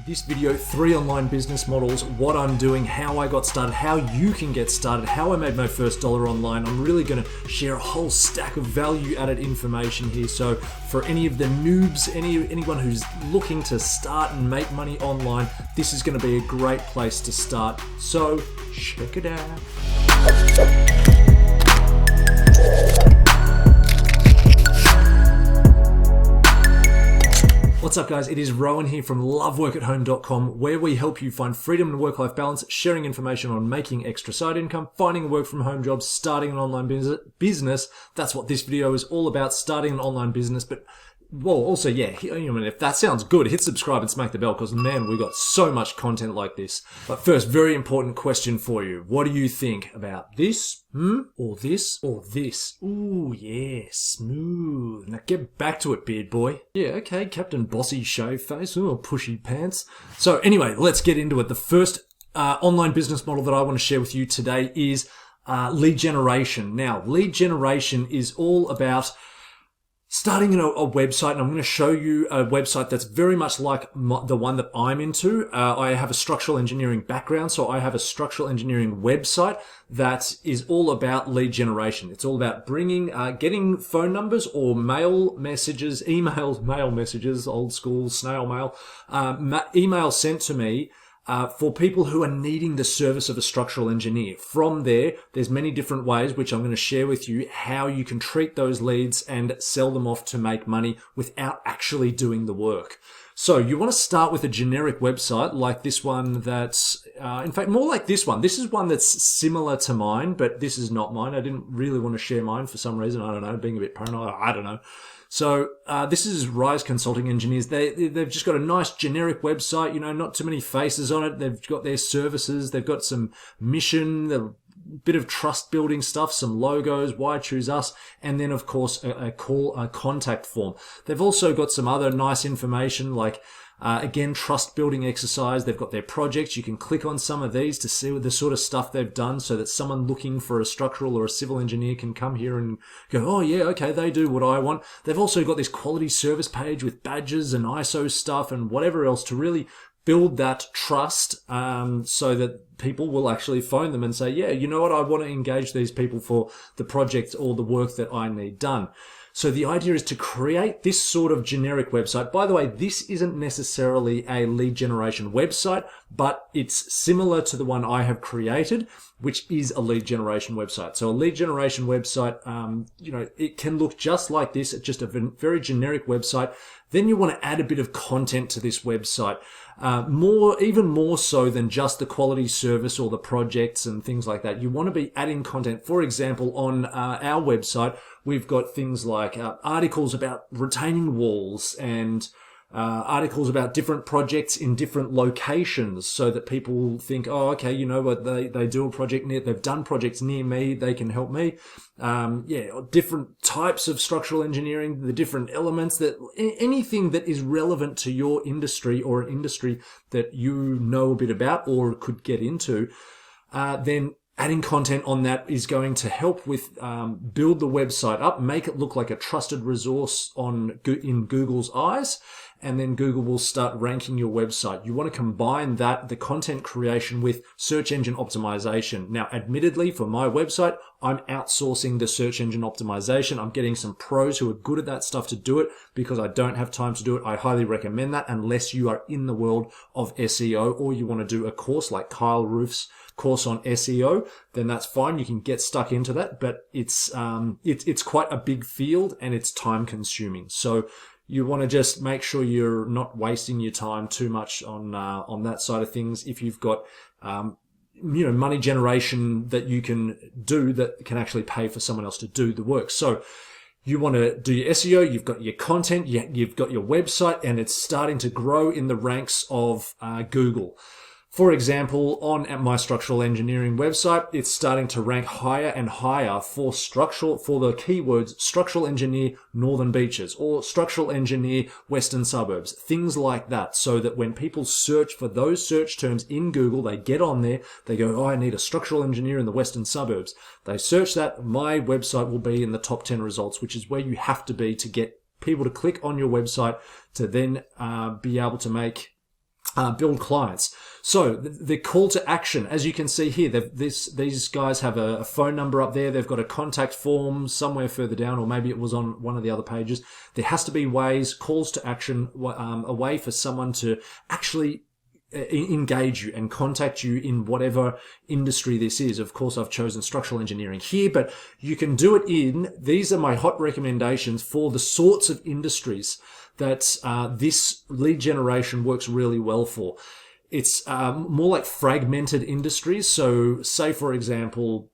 This video, 3 online business models, what I'm doing, how I got started, how you can get started, how I made my first dollar online. I'm really going to share a whole stack of value-added information here. So for any of the noobs, anyone who's looking to start and make money online, this is going to be a great place to start. So check it out. What's up guys, it is Rowan here from loveworkathome.com, where we help you find freedom and work-life balance, sharing information on making extra side income, finding a work-from-home job, starting an online business. That's what this video is all about, starting an online business. But well, also, yeah, if that sounds good, hit subscribe and smack the bell, because man, we've got so much content like this. But first, very important question for you. What do you think about this? Or this? Or this? Ooh, yeah, smooth. Now get back to it, beard boy. Yeah, okay, Captain Bossy Shave Face, or pushy pants. So anyway, let's get into it. The first online business model that I want to share with you today is lead generation. Now, lead generation is all about starting a website, and I'm going to show you a website that's very much like the one that I'm into. I have a structural engineering background, so I have a structural engineering website that is all about lead generation. It's all about getting phone numbers or mail messages, mail messages, old school snail mail, email sent to me for people who are needing the service of a structural engineer. From there's many different ways, which I'm going to share with you, how you can treat those leads and sell them off to make money without actually doing the work. So you want to start with a generic website like this one that's, in fact, more like this one. This is one that's similar to mine, but this is not mine. I didn't really want to share mine for some reason. I don't know, being a bit paranoid. I don't know. So this is Rise Consulting Engineers. They've just got a nice generic website, not too many faces on it. They've got their services. They've got some mission, a bit of trust building stuff, some logos, why choose us, and then of course a contact form. They've also got some other nice information like again, trust building exercise. They've got their projects. You can click on some of these to see the sort of stuff they've done so that someone looking for a structural or a civil engineer can come here and go, oh yeah, okay, they do what I want. They've also got this quality service page with badges and ISO stuff and whatever else to really build that trust so that people will actually phone them and say, yeah, you know what, I want to engage these people for the project or the work that I need done. So the idea is to create this sort of generic website. By the way, this isn't necessarily a lead generation website, but it's similar to the one I have created, which is a lead generation website. So a lead generation website, it can look just like this. It's just a very generic website. Then you want to add a bit of content to this website, even more so than just the quality service or the projects and things like that. You want to be adding content. For example, on our website, we've got things like articles about retaining walls and articles about different projects in different locations so that people think, oh, okay, you know what, they do a project they've done projects near me, they can help me. Different types of structural engineering, the different elements, that anything that is relevant to your industry or an industry that you know a bit about or could get into, then adding content on that is going to help with build the website up, make it look like a trusted resource in Google's eyes, and then Google will start ranking your website. You want to combine the content creation with search engine optimization. Now, admittedly, for my website, I'm outsourcing the search engine optimization. I'm getting some pros who are good at that stuff to do it because I don't have time to do it. I highly recommend that unless you are in the world of SEO or you want to do a course like Kyle Roof's course on SEO, then that's fine. You can get stuck into that, but it's quite a big field and it's time consuming. So you want to just make sure you're not wasting your time too much on that side of things. If you've got money generation that you can do that can actually pay for someone else to do the work. So you want to do your SEO, you've got your content, you've got your website, and it's starting to grow in the ranks of Google. For example, on my structural engineering website, it's starting to rank higher and higher for the keywords structural engineer northern beaches or structural engineer western suburbs, things like that, so that when people search for those search terms in Google, they get on there, they go, oh, I need a structural engineer in the western suburbs. They search that, my website will be in the top 10 results, which is where you have to be to get people to click on your website to then be able to make build clients. So the call to action, as you can see here, these guys have a phone number up there. They've got a contact form somewhere further down, or maybe it was on one of the other pages. There has to be ways, calls to action, a way for someone to actually engage you and contact you in whatever industry this is. Of course, I've chosen structural engineering here, but you can do it these are my hot recommendations for the sorts of industries that this lead generation works really well for. It's more like fragmented industries. So say, for example,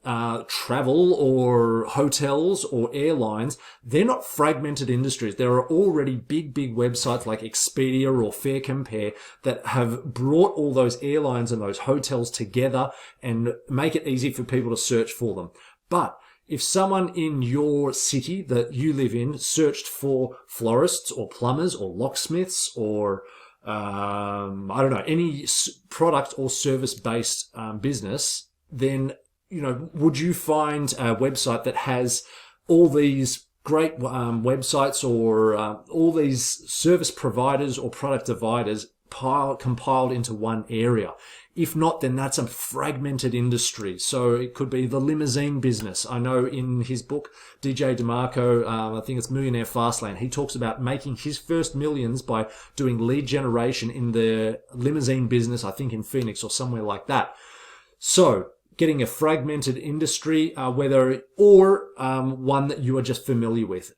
travel or hotels or airlines, they're not fragmented industries. There are already big websites like Expedia or Fair Compare that have brought all those airlines and those hotels together and make it easy for people to search for them. But if someone in your city that you live in searched for florists or plumbers or locksmiths or I don't know, any product or service-based business, then, would you find a website that has all these great websites or all these service providers or product dividers compiled into one area? If not, then that's a fragmented industry. So it could be the limousine business. I know in his book, DJ DeMarco, I think it's Millionaire Fastlane, he talks about making his first millions by doing lead generation in the limousine business, I think in Phoenix or somewhere like that. So getting a fragmented industry, one that you are just familiar with.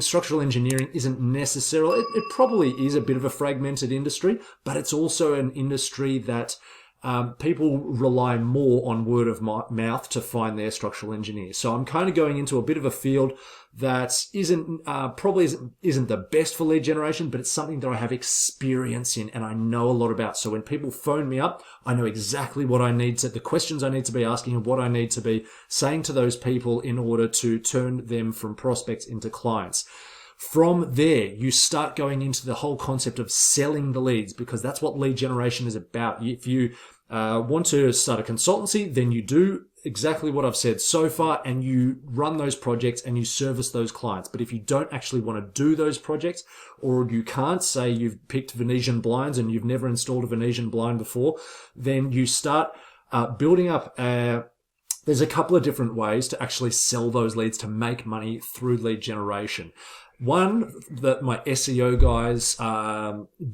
Structural engineering isn't necessarily, it probably is a bit of a fragmented industry, but it's also an industry that people rely more on word of mouth to find their structural engineers. So I'm kind of going into a bit of a field that probably isn't the best for lead generation, but it's something that I have experience in and I know a lot about. So when people phone me up, I know exactly the questions I need to be asking and what I need to be saying to those people in order to turn them from prospects into clients. From there, you start going into the whole concept of selling the leads, because that's what lead generation is about. If you want to start a consultancy, then you do exactly what I've said so far and you run those projects and you service those clients. But if you don't actually want to do those projects, or you can't, say you've picked Venetian blinds and you've never installed a Venetian blind before, then you start building up there's a couple of different ways to actually sell those leads to make money through lead generation. One that my SEO guys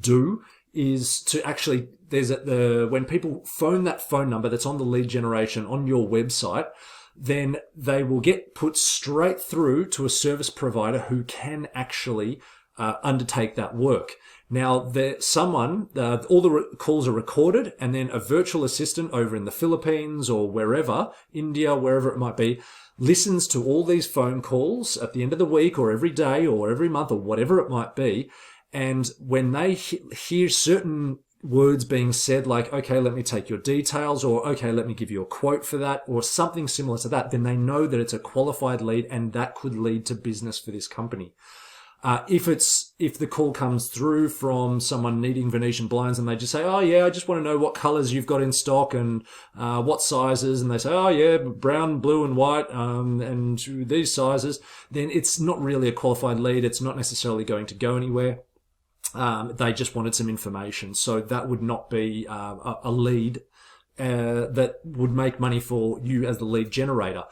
do is to actually, when people phone that phone number that's on the lead generation on your website, then they will get put straight through to a service provider who can actually undertake that work. Now, all the calls are recorded, and then a virtual assistant over in the Philippines or wherever, India, wherever it might be, listens to all these phone calls at the end of the week or every day or every month or whatever it might be. And when they hear certain words being said, like, okay, let me take your details, or okay, let me give you a quote for that, or something similar to that, then they know that it's a qualified lead and that could lead to business for this company. If the call comes through from someone needing Venetian blinds and they just say, oh yeah, I just want to know what colors you've got in stock and what sizes, and they say, oh yeah, brown, blue and white, and these sizes, then it's not really a qualified lead. It's not necessarily going to go anywhere. They just wanted some information. So that would not be a lead that would make money for you as the lead generator.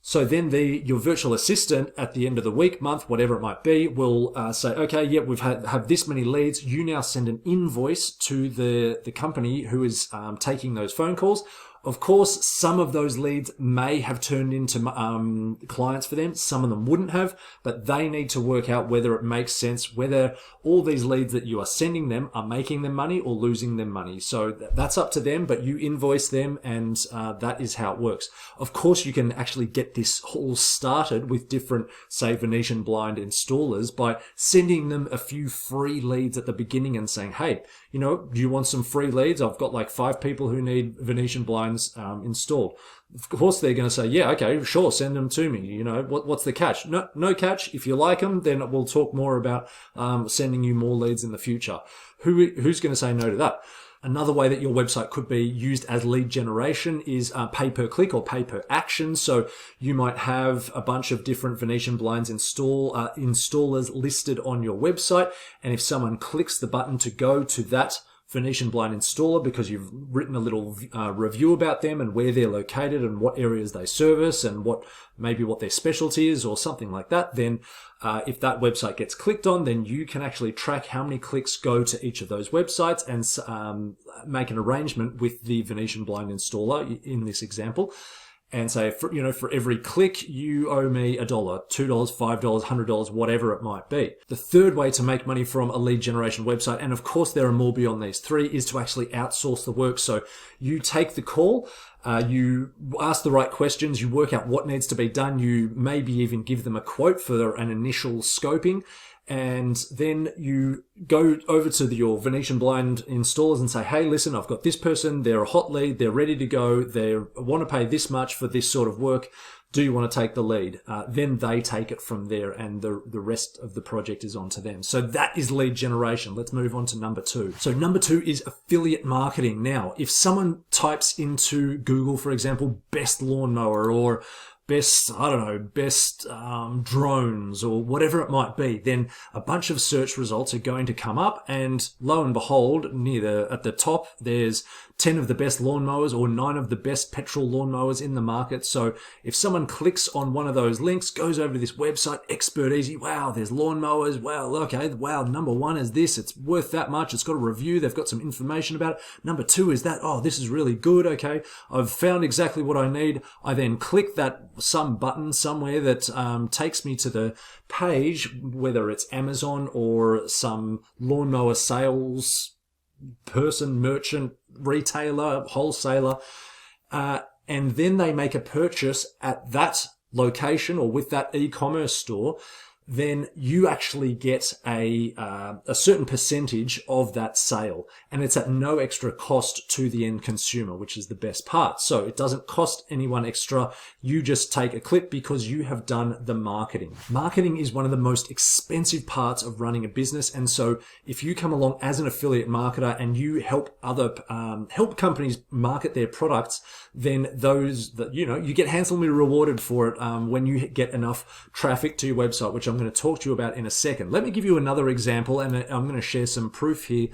So then your virtual assistant at the end of the week, month, whatever it might be, will say, okay, yeah, we've have this many leads. You now send an invoice to the company who is taking those phone calls. Of course, some of those leads may have turned into clients for them. Some of them wouldn't have, but they need to work out whether it makes sense, whether all these leads that you are sending them are making them money or losing them money. So that's up to them, but you invoice them, and that is how it works. Of course, you can actually get this all started with different, say, Venetian blind installers by sending them a few free leads at the beginning and saying, hey, do you want some free leads? I've got like 5 people who need Venetian blinds installed. Of course, they're going to say, yeah, okay, sure, send them to me. What's the catch? No catch. If you like them, then we'll talk more about sending you more leads in the future. Who's going to say no to that? Another way that your website could be used as lead generation is pay per click or pay per action. So you might have a bunch of different Venetian blinds installers listed on your website. And if someone clicks the button to go to that Venetian blind installer because you've written a little review about them and where they're located and what areas they service and what their specialty is or something like that, then if that website gets clicked on, then you can actually track how many clicks go to each of those websites and make an arrangement with the Venetian blind installer in this example. And say, for every click, you owe me $1, $2, $5, $100, whatever it might be. The third way to make money from a lead generation website, and of course there are more beyond these three, is to actually outsource the work. So you take the call, you ask the right questions, you work out what needs to be done, you maybe even give them a quote for an initial scoping, and then you go over to your Venetian blind installers and say, hey, listen, I've got this person, they're a hot lead, they're ready to go, they want to pay this much for this sort of work. Do you want to take the lead? Then they take it from there, and the rest of the project is on to them. So that is lead generation. Let's move on to number 2. So number 2 is affiliate marketing. Now, if someone types into Google, for example, best lawnmower or best drones or whatever it might be, then a bunch of search results are going to come up, and lo and behold, at the top, there's 10 of the best lawnmowers or 9 of the best petrol lawnmowers in the market. So if someone clicks on one of those links, goes over to this website, Expert Easy, wow, there's lawnmowers, wow, okay, wow, number 1 is this, it's worth that much, it's got a review, they've got some information about it. Number 2 is that, oh, this is really good, okay, I've found exactly what I need. I then click some button somewhere that takes me to the page, whether it's Amazon or some lawnmower sales person, merchant, retailer, wholesaler, and then they make a purchase at that location or with that e-commerce store, then you actually get a certain percentage of that sale, and it's at no extra cost to the end consumer, which is the best part. So it doesn't cost anyone extra. You just take a clip because you have done the marketing. Marketing is one of the most expensive parts of running a business, and so if you come along as an affiliate marketer and you help help companies market their products, then you get handsomely rewarded for it when you get enough traffic to your website, which I'm going to talk to you about in a second. Let me give you another example, and I'm going to share some proof here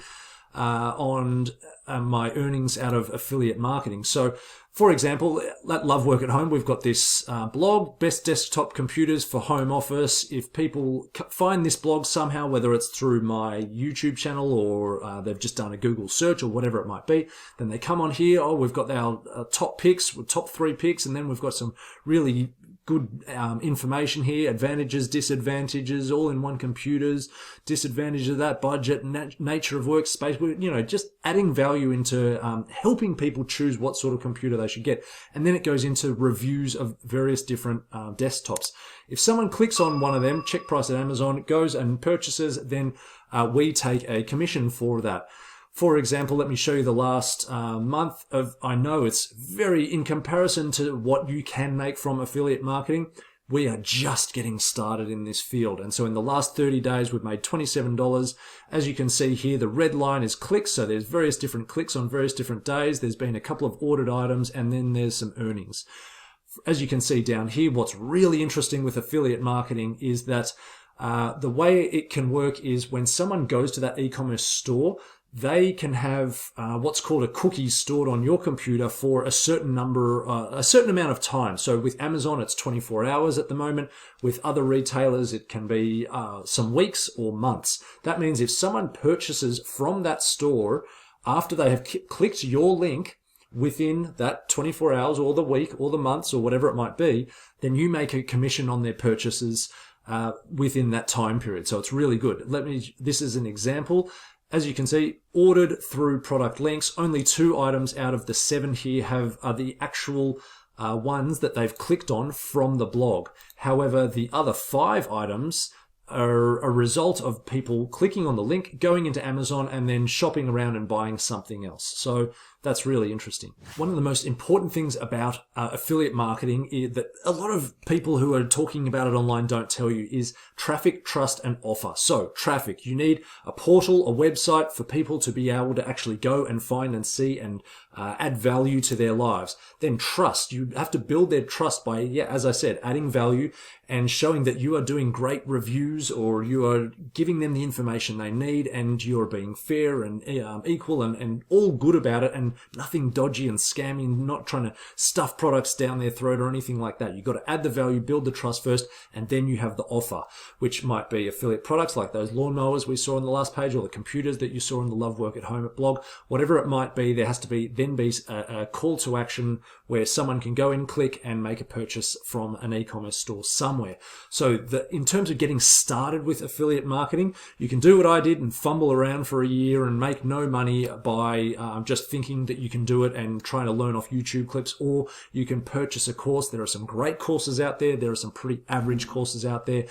on my earnings out of affiliate marketing. So, for example, at Love Work at Home, we've got this blog, Best Desktop Computers for Home Office. If people find this blog somehow, whether it's through my YouTube channel or they've just done a Google search or whatever it might be, then they come on here. Oh, we've got our top picks, top 3 picks, and then we've got some really good information here, advantages, disadvantages, all in one computers, disadvantages of that, budget, nature of workspace, just adding value into helping people choose what sort of computer they should get. And then it goes into reviews of various different desktops. If someone clicks on one of them, check price at Amazon, goes and purchases, then we take a commission for that. For example, let me show you the last month I know it's very, in comparison to what you can make from affiliate marketing, we are just getting started in this field. And so in the last 30 days, we've made $27. As you can see here, the red line is clicks. So there's various different clicks on various different days. There's been a couple of ordered items, and then there's some earnings. As you can see down here, what's really interesting with affiliate marketing is that the way it can work is when someone goes to that e-commerce store, they can have what's called a cookie stored on your computer for a certain amount of time. So with Amazon, it's 24 hours at the moment. With other retailers, it can be some weeks or months. That means if someone purchases from that store after they have clicked your link within that 24 hours or the week or the months or whatever it might be, then you make a commission on their purchases within that time period. So it's really good. This is an example. As you can see, ordered through product links, only 2 items out of the 7 here are the actual ones that they've clicked on from the blog. However, the other 5 items are a result of people clicking on the link, going into Amazon, and then shopping around and buying something else. So That's really interesting. One of the most important things about affiliate marketing that a lot of people who are talking about it online don't tell you is traffic, trust, and offer. So traffic, you need a portal, a website for people to be able to actually go and find and see and add value to their lives. Then trust, you have to build their trust by, as I said, adding value and showing that you are doing great reviews, or you are giving them the information they need, and you're being fair and equal and all good about it, and nothing dodgy and scammy, not trying to stuff products down their throat or anything like that. You've got to add the value, build the trust first, and then you have the offer, which might be affiliate products like those lawnmowers we saw on the last page, or the computers that you saw in the Love Work at Home blog. Whatever it might be, there has to be a call to action where someone can go in, click, and make a purchase from an e-commerce store somewhere. So in terms of getting started with affiliate marketing, you can do what I did and fumble around for a year and make no money by just thinking that you can do it and trying to learn off YouTube clips, or you can purchase a course. There are some great courses out there. There are some pretty average courses out there.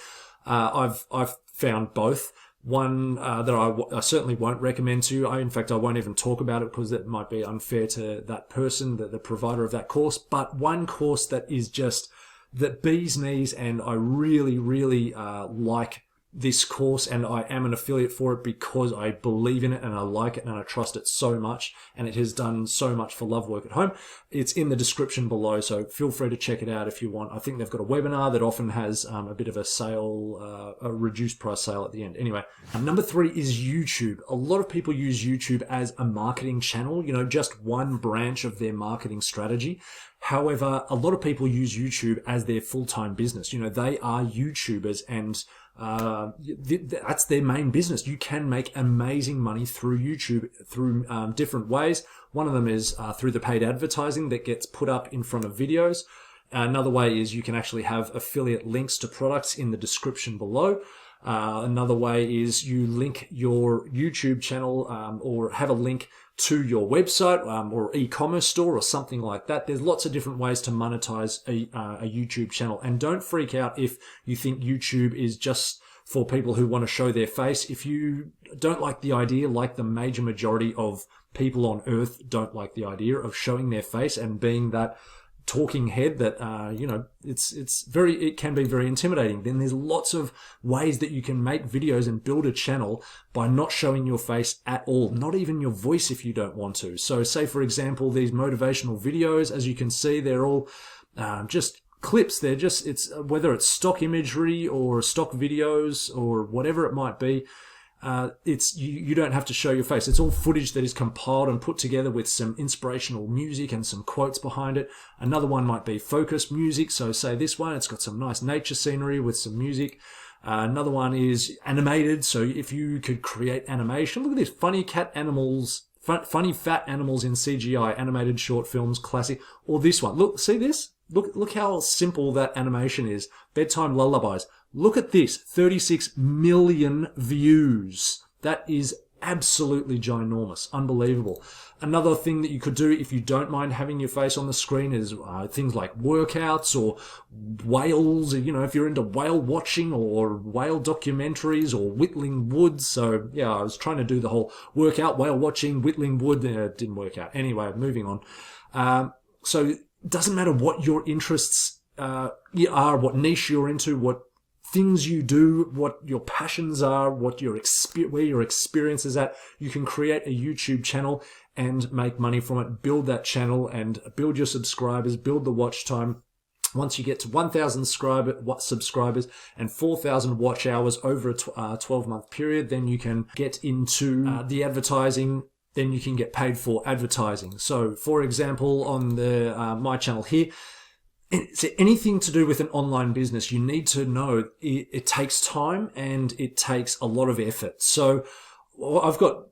I've found both. One that I certainly won't recommend to you. In fact, I won't even talk about it because that might be unfair to that person, the provider of that course. But one course that is just the bee's knees, and I really, really like this course, and I am an affiliate for it because I believe in it and I like it and I trust it so much, and it has done so much for Love Work at Home. It's in the description below, so feel free to check it out if you want. I think they've got a webinar that often has a bit of a sale, a reduced price sale at the end. Anyway, number 3 is YouTube. A lot of people use YouTube as a marketing channel, just one branch of their marketing strategy. However, a lot of people use YouTube as their full-time business. They are YouTubers, and that's their main business. You can make amazing money through YouTube through different ways. One of them is through the paid advertising that gets put up in front of videos. Another way is you can actually have affiliate links to products in the description below. Another way is you link your YouTube channel or have a link to your website or e-commerce store or something like that. There's lots of different ways to monetize a YouTube channel. And don't freak out if you think YouTube is just for people who want to show their face. If you don't like the idea, like the major majority of people on earth don't like the idea of showing their face and being that talking head that it can be very intimidating, then there's lots of ways that you can make videos and build a channel by not showing your face at all, not even your voice if you don't want to. So say, for example, these motivational videos, as you can see, they're all just clips. They're just, whether it's stock imagery or stock videos or whatever it might be, you don't have to show your face. It's all footage that is compiled and put together with some inspirational music and some quotes behind it. Another one might be focused music. So say this one, it's got some nice nature scenery with some music. Another one is animated. So if you could create animation, look at this, funny fat animals in CGI, animated short films, classic. Or this one, look, see this? Look how simple that animation is. Bedtime lullabies. Look at this, 36 million views. That is absolutely ginormous, unbelievable. Another thing that you could do if you don't mind having your face on the screen is things like workouts or whales, if you're into whale watching or whale documentaries or whittling wood. So yeah, I was trying to do the whole workout, whale watching, whittling wood, it didn't work out. Anyway, moving on. So it doesn't matter what your interests are, what niche you're into, what things you do, what your passions are, where your experience is at. You can create a YouTube channel and make money from it, build that channel and build your subscribers, build the watch time. Once you get to 1,000 subscribers and 4,000 watch hours over a 12-month period, then you can get into the advertising. Then you can get paid for advertising. So, for example, on the my channel here, anything to do with an online business, you need to know it takes time and it takes a lot of effort. So I've got,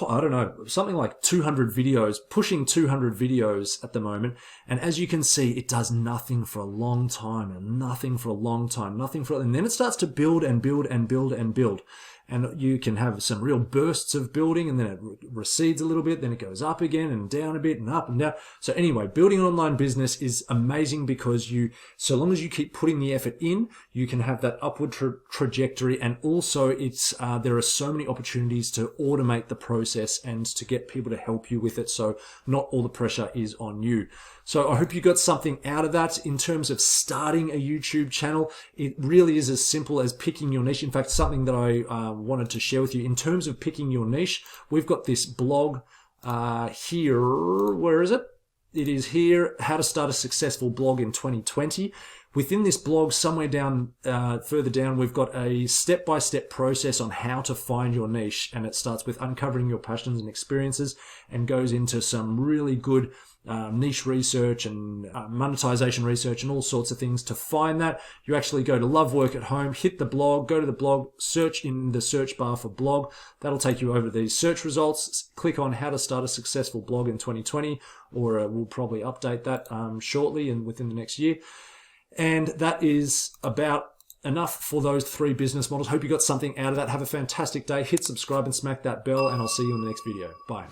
I don't know, something like 200 videos, pushing 200 videos at the moment. And as you can see, it does nothing for a long time and nothing for a long time, and then it starts to build and build and build and build. and you can have some real bursts of building, and then it recedes a little bit, then it goes up again and down a bit and up and down. So anyway, building an online business is amazing because so long as you keep putting the effort in, you can have that upward trajectory, and also there are so many opportunities to automate the process and to get people to help you with it, so not all the pressure is on you. So I hope you got something out of that. In terms of starting a YouTube channel, it really is as simple as picking your niche. In fact, something that I wanted to share with you in terms of picking your niche, we've got this blog here. Where is it? It is here, How to Start a Successful Blog in 2020. Within this blog, somewhere down, further down, we've got a step-by-step process on how to find your niche. And it starts with uncovering your passions and experiences and goes into some really good niche research and monetization research and all sorts of things. To find that, you actually go to Love Work at Home, hit the blog, go to the blog, search in the search bar for blog. That'll take you over these search results. Click on How to Start a Successful Blog in 2020, or we'll probably update that shortly and within the next year. And that is about enough for those 3 business models. Hope you got something out of that. Have a fantastic day. Hit subscribe and smack that bell, and I'll see you in the next video. Bye.